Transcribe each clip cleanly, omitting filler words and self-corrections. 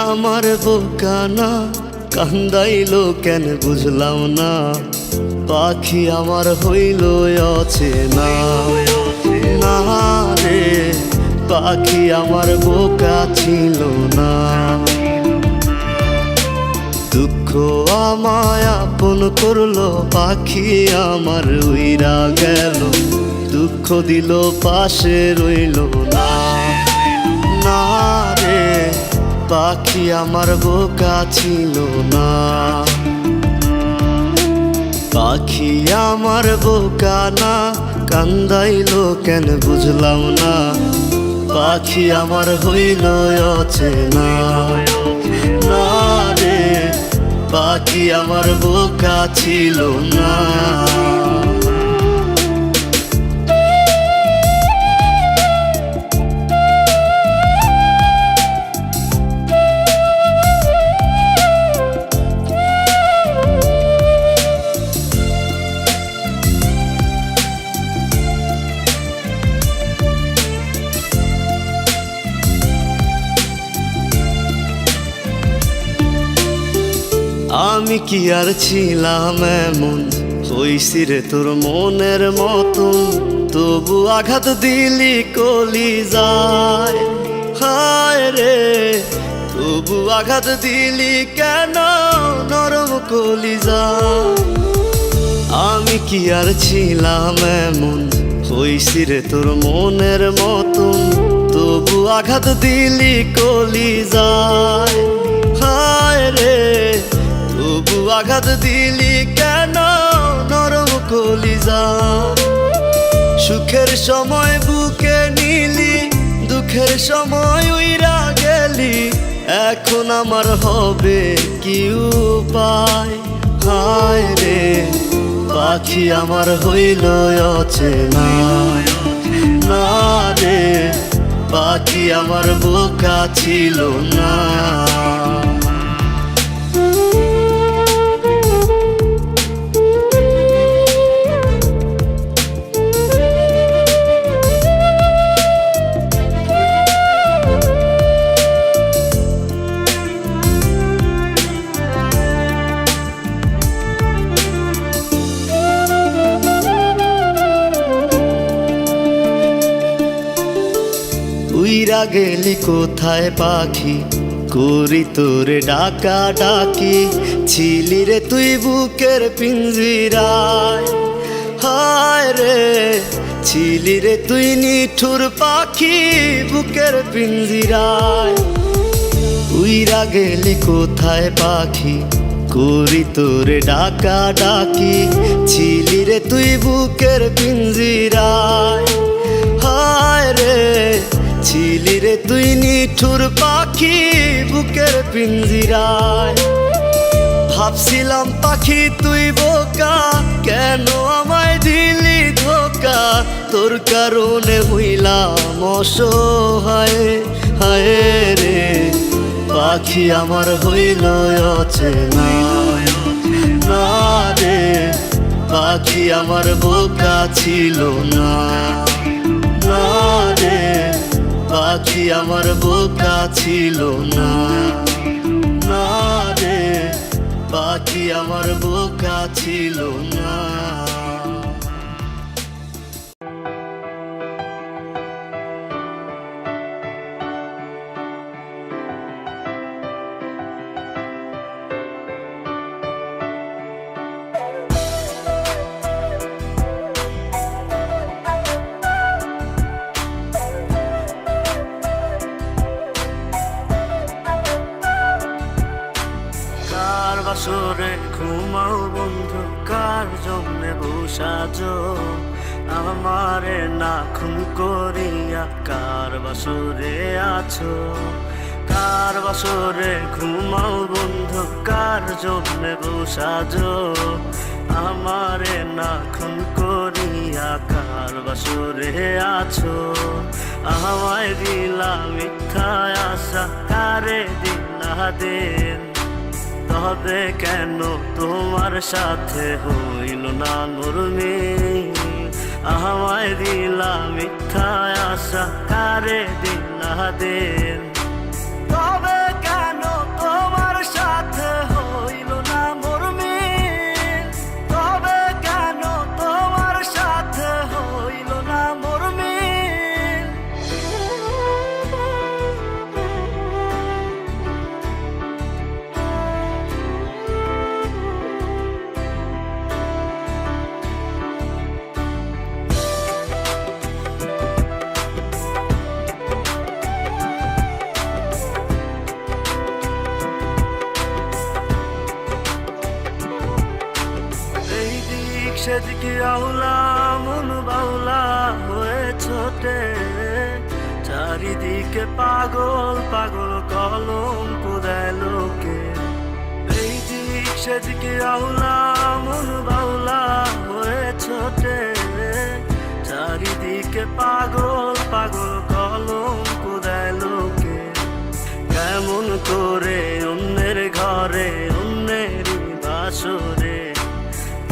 আমার বোকানা কান্দাইলো কেন বুঝলাম না, পাখি আমার হইল অচেনা। না রে পাখি আমার বোকা ছিল না, দুঃখ আমায় আপন করলো, পাখি আমার উইরা গেল, দুঃখ দিল পাশে রইল না। না রে পাখি আমার বোকা ছিল না, পাখি আমার বোকা না কান্দাইলো কেন বুঝলাম না, পাখি আমার হইল অচেনা। না রে পাখি আমার বোকা ছিল না। আমি কি আর ছিলাম এমন, হইছি রে তোর মনের মতন, তবু আঘাত দিলি কলিজায়। হায় রে তবু আঘাত দিলি কেন নরম কলিজায়। আমি কি আর ছিলাম এমন, হইছি রে তোর মনের মতন, তবু আঘাত দিলি কলিজায়। হায় রে তবু আঘাত দিলি কেন নরম কলিজায়। সুখের সময় বুকে নিলি, দুঃখের সময় উইরা গেলি, এখন আমার হবে কি উপায়। হায় রে পাখি আমার হইল অচেনা। না রে পাখি আমার বোকা ছিল না। উইরা গেলি কোথায় পাখি, করি তোরে ডাকা ডাকি, ছিলি রে তুই বুকের পিঞ্জিরায়। হায় রে ছিলি রে তুই নিঠুর পাখি বুকের পিঞ্জিরায়। উইরা গেলি কোথায় পাখি, করি তোরে ডাকা ডাকি, ছিলি রে তুই বুকের পিঞ্জিরায়। হায় রে ছিলি রে তুই নিঠুর পাখি বুকের পিঞ্জিরায়। ভাবছিলাম পাখি তুই বোকা, কেন আমায় দিলি ধোকা, তোর কারণে হইলাম অসহায়। হায় রে পাখি আমার হইল অচেনা। না রে পাখি আমার বোকা ছিল না। না রে পাখি আমার বোকা ছিল না। না রে পাখি আমার বোকা ছিল না। বাসরে ঘুমাও বন্ধু, কার জন্যে বসাজো আমারে না খুন করিয়া, কার বাসরে আছো। কার বাসরে ঘুমাও বন্ধু, কার জন্যে বসাজো আমারে না খুন করিয়া, কার বাসরে আছো। আমায় দিলা মিথ্যা আশা, কারে দিলা দিন, তবে কেন তোমার সাথে হইল না নরমি। আমায় দিলা মিথ্যা আশা, কারে দিলা দিন, তবে কেন সেদিকে আউলা মন বাউলা হয়ে ছোটে, চারিদিকে পাগল পাগল কলঙ্ক দেয় লোকে। এই দিক সেদিকে আউলা মন বাউলা হয়ে ছোটে, চারিদিকে পাগল পাগল কলঙ্ক দেয় লোকে। কেমন করে অন্যের ঘরে অন্যেরই বাসরে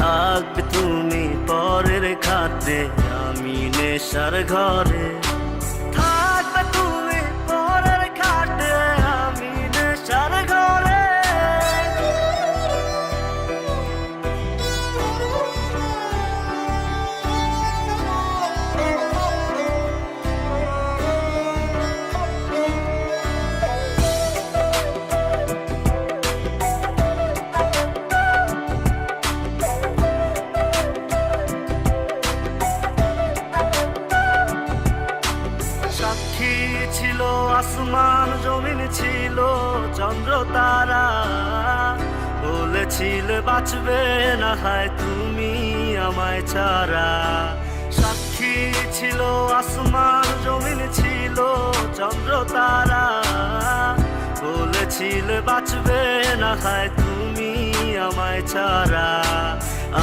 থাকবে তুমি পরের খাতে, আমি নেশার ঘরে। থাকবে তুমি পরের খাটে, আমি নেশার ঘরে। সাক্ষী ছিল আসমান জমিন ছিল চন্দ্র তারা, বলেছিলে বাঁচবে না হয় তুমি আমায় ছাড়া। সাক্ষী ছিল আসমান জমিন ছিল চন্দ্র তারা, বলেছিলে বাঁচবে না হয় তুমি আমায় ছাড়া।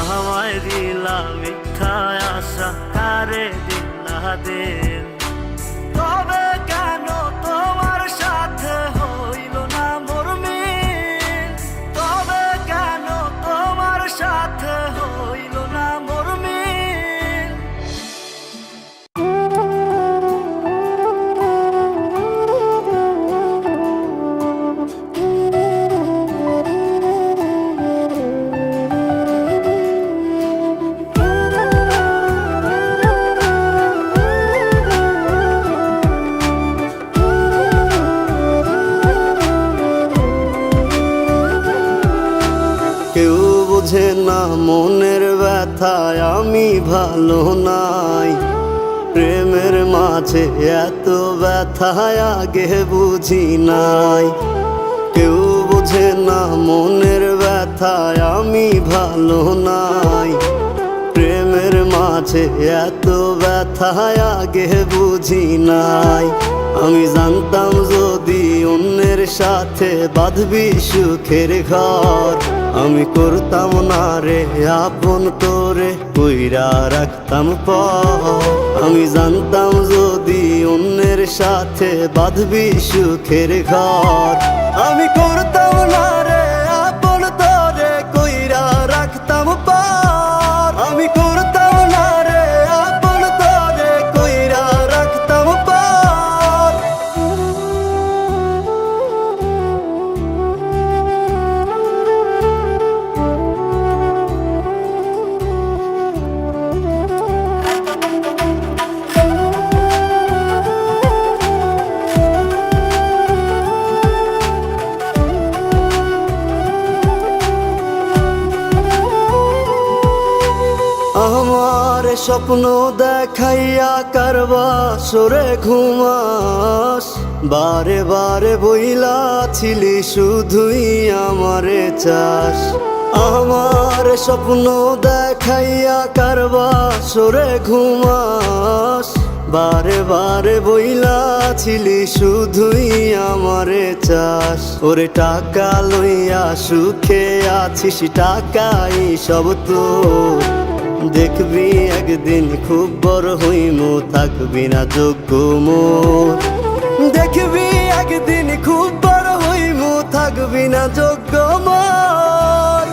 আমায় দিলা মিথ্যা আশা, কারে দিলা দিল। তবে কেন তোমার সাথে হইল না মোর মিল? তবে কেন তোমার সাথে হইল না মোর মিল? কেউ বোঝে না মনের ব্যথায় আমি ভালো নাই, প্রেমের মাঝে এত ব্যথায় আগে বুঝি নাই। কেউ বোঝে না মনের ব্যথায় আমি ভালো নাই, প্রেমের মাঝে এত ব্যথায় আগে বুঝি নাই। আমি জানতাম যদি অন্যের সাথে বাঁধবি সুখের ঘর, আমি করতাম না রে আপন তোরে কইরা রাখতাম পর। আমি জানতাম যদি অন্যের সাথে বাঁধবি সুখের ঘর, আমি করতাম না রে আপন তোরে কইরা রাখতাম পর। আমি করতাম না রে আপন তোরে কইরা রাখতাম পর। আমার স্বপ্ন দেখাইয়া কারবা সরে ঘুমাস, বারে বারে বইলা ছিলি শুধুই আমারে চাস। আমার স্বপ্ন দেখাইয়া কারবা সরে ঘুমাস, বারে বারে বইলা ছিলি শুধুই আমারে চাস। ওরে টাকা লইয়া সুখে আছিস, টাকাই সব তো দেখবি একদিন খুব বড় হইমু, থাকবি না যোগ্য মোর। দেখবি একদিন খুব বড় হইমু, থাকবি না যোগ্য মোর।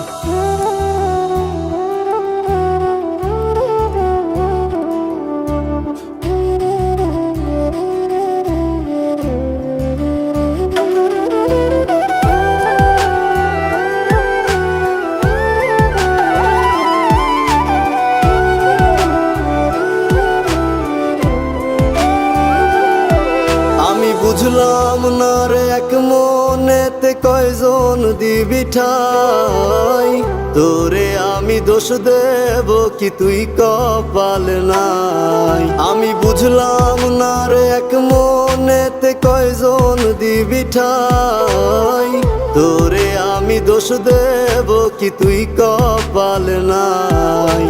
বুঝলাম না রে এক মনেতে কয়জন দিবি ঠাই, তোরে আমি আমি দোষ দেব কি তুই কপাল নাই? আমি বুঝলাম না রে এক মনেতে কয়জন দিবি ঠাই, তোরে আমি দোষ দেব কি তুই কপাল নাই?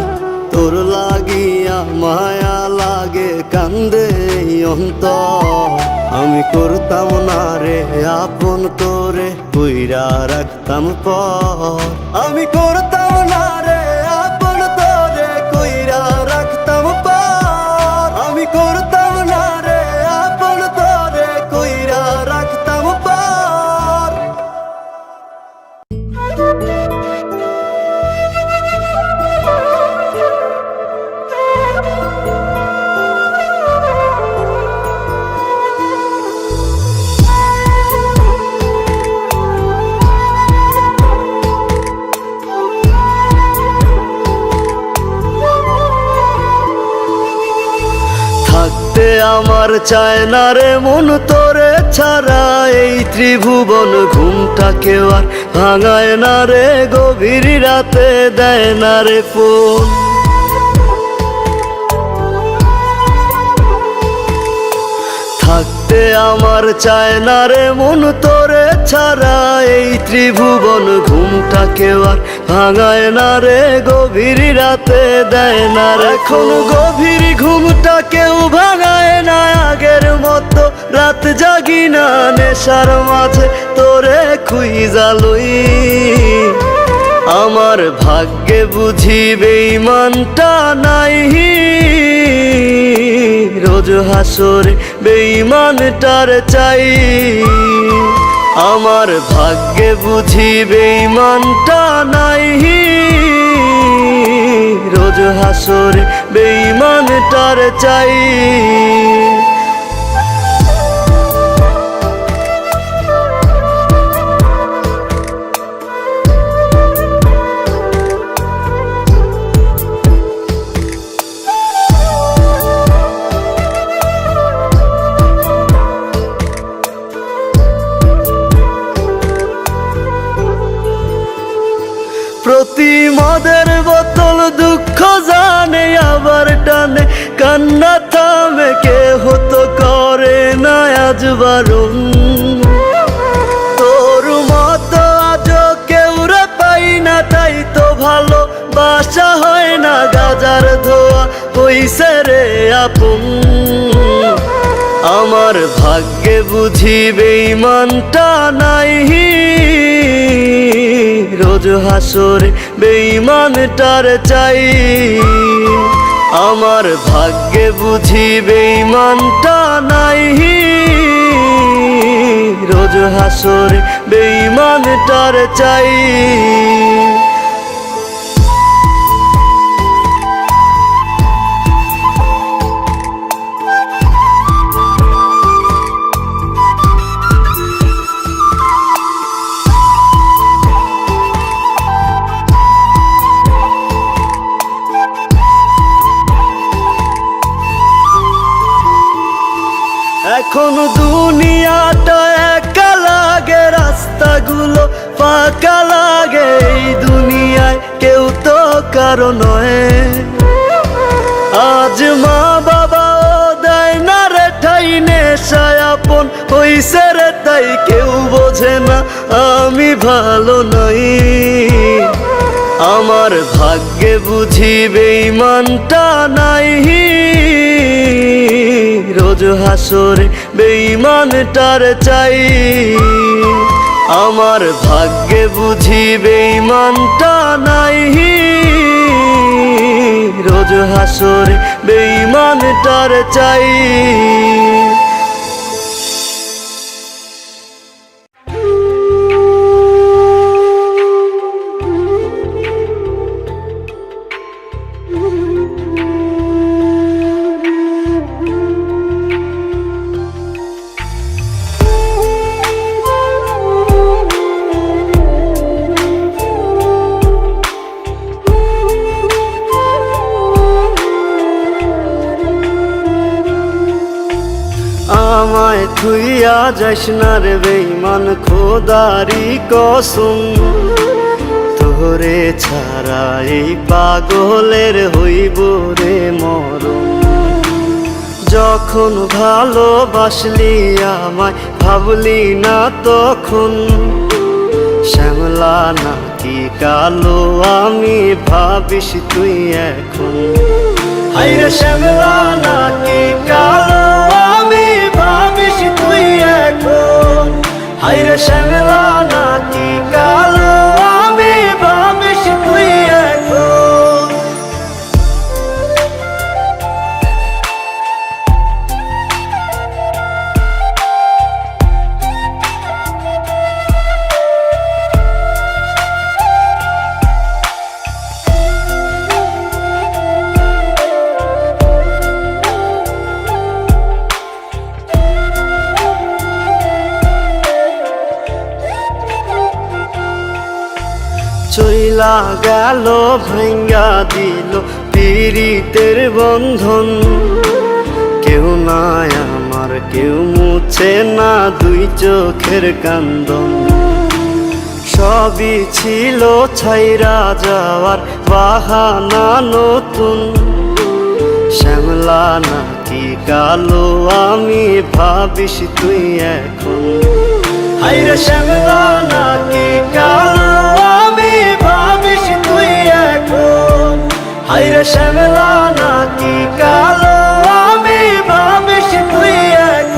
তোর লাগিয়া মায়া লাগে কান্দে অন্তর, আমি করতাম না রে আপন তোরে কইরা রাখতাম পর। আমি করতাম না রে আপন তোরে কইরা রাখতাম পর। আমি করতাম না রে আপন তোরে কইরা রাখতাম পর। থাকতে আমার চায় না রে মন তোরে ছাড়া, এই ত্রিভুবন ঘুমটা কেউ আর ভাঙায় না রে, গভীর রাতে দেয় না রে ফোন। থাকতে আমার চায় না রে মন তোরে ছাড়া, এই ত্রিভুবন ঘুমটা কেউ আর ভাঙায় না রে, গভীর রাতে দেয় না রে। এখন গভীর ঘুমটা কেউ ভাঙায় না, আগের মতো রাত জাগি না, নেশার মাঝে তোরে খুঁজা লই। আমার ভাগ্যে বুঝি বেঈমানটা নাই, রোজ হাসরে বেঈমানটার চাই। আমার ভাগ্যে বুঝি বেঈমানটা নাই, রোজ হাসরে বেঈমানটার চাই। প্রতি মদের বোতল দুঃখ জানে আবার টানে, কান্না থামে কে হতো করে না আজ বারণ। তোর মতো আজ কেউ রে পাই না, তাই তো ভালো বাসা হয় না, গাজার ধোয়া হইছে রে আপন। আমার ভাগ্যে বুঝি বেঈমানটা নাই, রোজ হাসরে বেঈমানটার চাই। আমার ভাগ্যে বুঝি বেঈমানটা নাই, রোজ হাসরে বেঈমানটার চাই। এখন দুনিয়াটা একা লাগে, রাস্তাগুলো ফাঁকা লাগে, এই দুনিয়ায় কেউ তো কারো নয়। আজ মা বাবাও দেয় না রে ঠাই, নেশায় আপন হইছে রে তাই কেউ বোঝে না আমি ভালো নই। আমার ভাগ্যে বুঝি বেঈমানটা নাই, রোজ হাসরে বেঈমানটার চাই। আমার ভাগ্যে বুঝি বেঈমানটা নাই, রোজ হাসরে বেঈমানটার চাই। আমায় থুইয়া যাস না রে বেঈমান, খোদারি কসম তোর তোরে ছাড়া এই পাগলের হইব রে মরণ। যখন ভালোবাসলি আমায় ভাবলি না তখন, শ্যামলা নাকি কালো আমি ভাবিস তুই এখন। হায়রে শ্যামলা নাকি কালো আমি ভাবিস তুই এখন। হায়রে শ্যামলা নাকি কালো আমি ভাবিস তুই এখন। চইলা গেল ভাঙ্গা দিল পীড়িতের বন্ধন। কেউ নাই আমার কেউ মুছে না দুই চোখের কান্দন। সবই ছিল ছাইরা যাওয়ার বাহানা নতুন, শ্যামলা নাকি কালো আমি ভাবিস তুই এখন। হায়রে শ্যামলা নাকি কালো আমি ভাবিস তুই এখন। হায়রে শ্যামলা নাকি কালো আমি ভাবিস তুই এখন।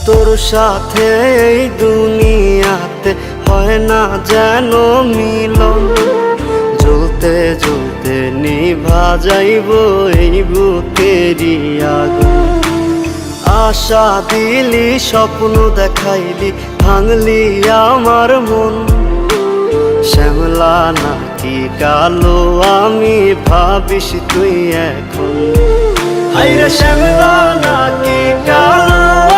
তোর সাথে এই দুনিয়াতে হয় না যেন মিলন। জ্বলতে জ্বলতে নিভা যাইব এই বুকেরই আগুন। আশা দিলি স্বপ্ন দেখাইলি ভাঙলি আমার মন। শ্যামলা নাকি কালো আমি ভাবিস তুই এখন। হায়রে শ্যামলা নাকি কালো